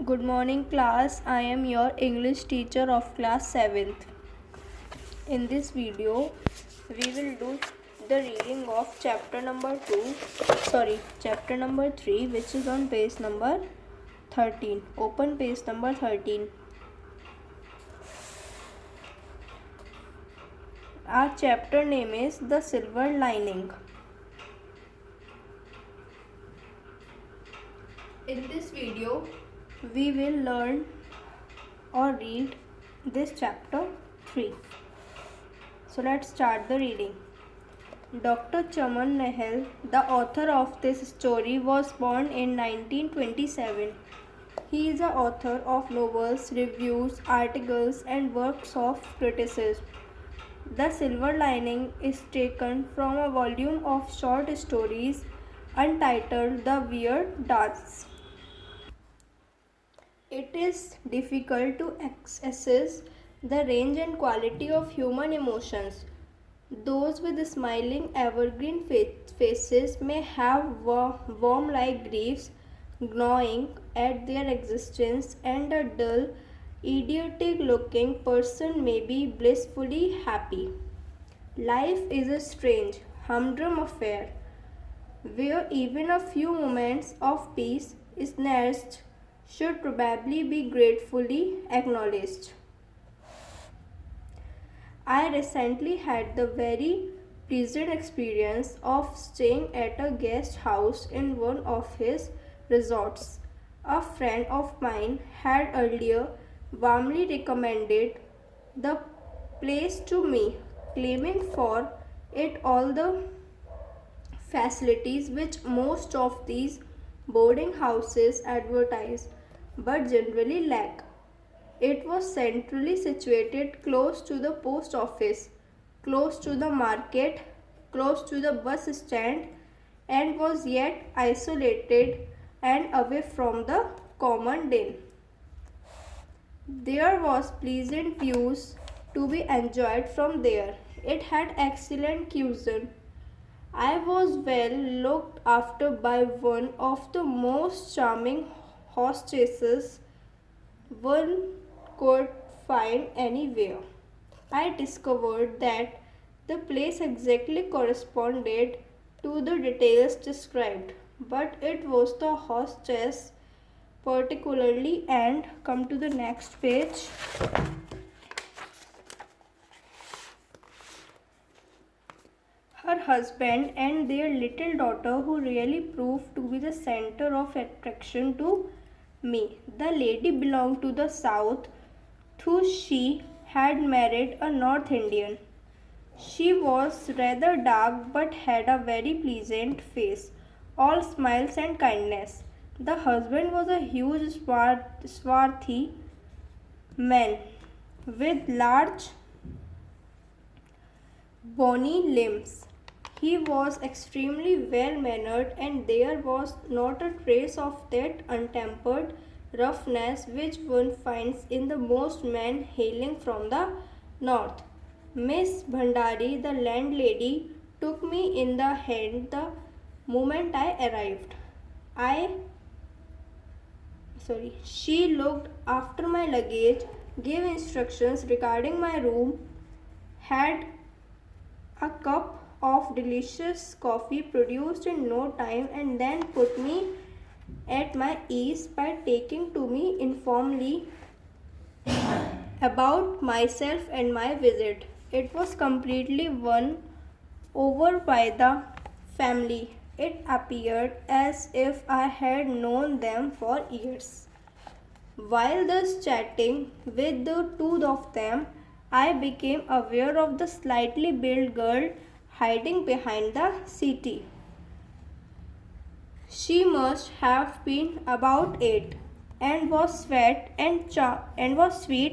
Good morning class. I am your English teacher of class 7th. In this video, we will do the reading of chapter number 3, which is on page number 13. Open page number 13. Our chapter name is The Silver Lining. In this video, we will learn or read this chapter 3. So let's start the reading. Dr. Chaman Nahal, the author of this story, was born in 1927. He is the author of novels, reviews, articles, and works of criticism. The Silver Lining is taken from a volume of short stories entitled The Weird Dance. It is difficult to assess the range and quality of human emotions. Those with smiling evergreen faces may have worm-like griefs gnawing at their existence, and a dull, idiotic-looking person may be blissfully happy. Life is a strange, humdrum affair, where even a few moments of peace snatched should probably be gratefully acknowledged. I recently had the very pleasant experience of staying at a guest house in one of his resorts. A friend of mine had earlier warmly recommended the place to me, claiming for it all the facilities which most of these boarding houses advertise but generally lack. It was centrally situated, close to the post office, close to the market, close to the bus stand, and was yet isolated and away from the common din. There was pleasant views to be enjoyed from there. It had excellent cuisine. I was well looked after by one of the most charming hostesses one could find anywhere. I discovered that the place exactly corresponded to the details described, but it was the hostess particularly. And come to the next page. Her husband and their little daughter, who really proved to be the center of attraction to me. The lady belonged to the south, though she had married a North Indian. She was rather dark but had a very pleasant face, all smiles and kindness. The husband was a huge, swarthy man with large, bony limbs. He was extremely well mannered, and there was not a trace of that untempered roughness which one finds in the most men hailing from the north. Miss Bhandari, the landlady, took me in the hand the moment I arrived. She looked after my luggage, gave instructions regarding my room, had a cup of delicious coffee produced in no time, and then put me at my ease by taking to me informally about myself and my visit. It was completely won over by the family. It appeared as if I had known them for years. While thus chatting with the two of them, I became aware of the slightly built girl hiding behind the settee. She must have been about 8 and was sweet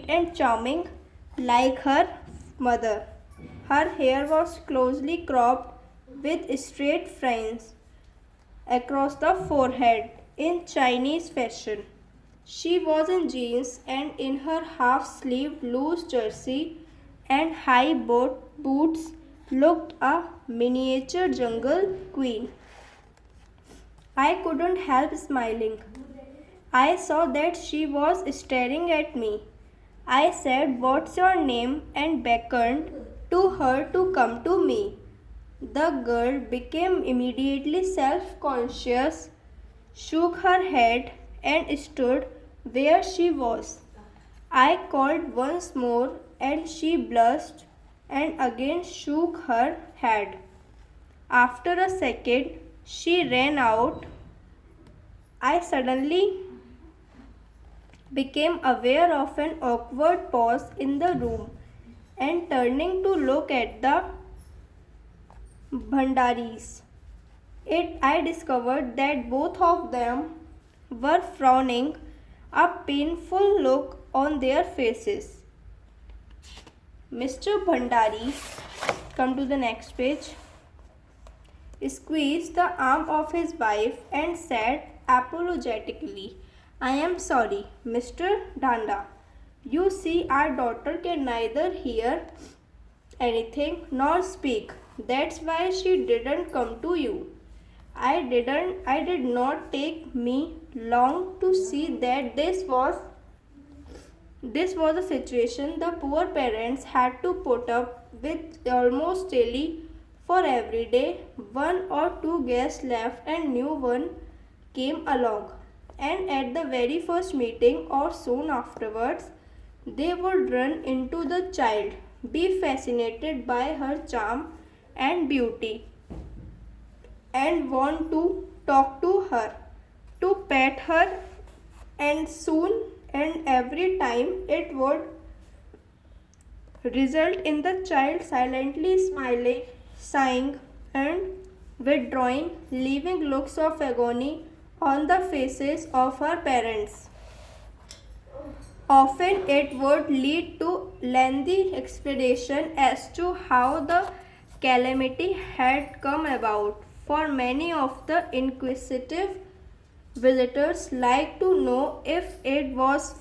and charming like her mother. Her hair was closely cropped with straight fringes across the forehead in Chinese fashion. She was in jeans and in her half-sleeved loose jersey and high boots, looked a miniature jungle queen. I couldn't help smiling. I saw that she was staring at me. I said, "What's your name?" and beckoned to her to come to me. The girl became immediately self-conscious, shook her head, and stood where she was. I called once more and she blushed and again shook her head. After a second, she ran out. I suddenly became aware of an awkward pause in the room, and turning to look at the Bhandaris, I discovered that both of them were frowning, a painful look on their faces. Mr. Bhandari, come to the next page, squeezed the arm of his wife and said apologetically, "I am sorry, Mr. Danda. You see, our daughter can neither hear anything nor speak. That's why she didn't come to you. I did not take me long to see that this was a situation the poor parents had to put up with almost daily, for every day one or two guests left and new one came along, and at the very first meeting or soon afterwards they would run into the child, be fascinated by her charm and beauty, and want to talk to her, to pet her, and soon and every time it would result in the child silently smiling, sighing, and withdrawing, leaving looks of agony on the faces of her parents. Often it would lead to lengthy explanation as to how the calamity had come about, for many of the inquisitive visitors liked to know if it was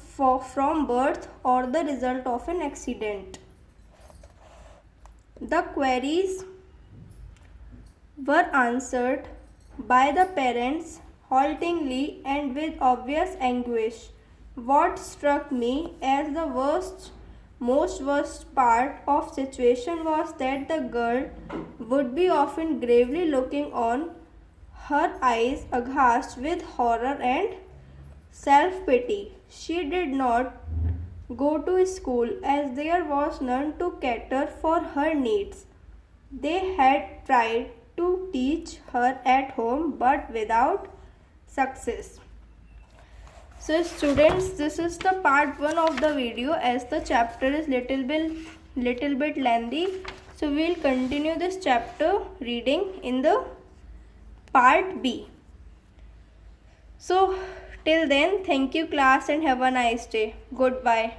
from birth or the result of an accident. The queries were answered by the parents haltingly and with obvious anguish. What struck me as the most worst part of situation was that the girl would be often gravely looking on, her eyes aghast with horror and self-pity. She did not go to school as there was none to cater for her needs. They had tried to teach her at home but without success. So students, this is the part 1 of the video, as the chapter is little bit lengthy. So we will continue this chapter reading in the part B. So till then, thank you class and have a nice day. Goodbye.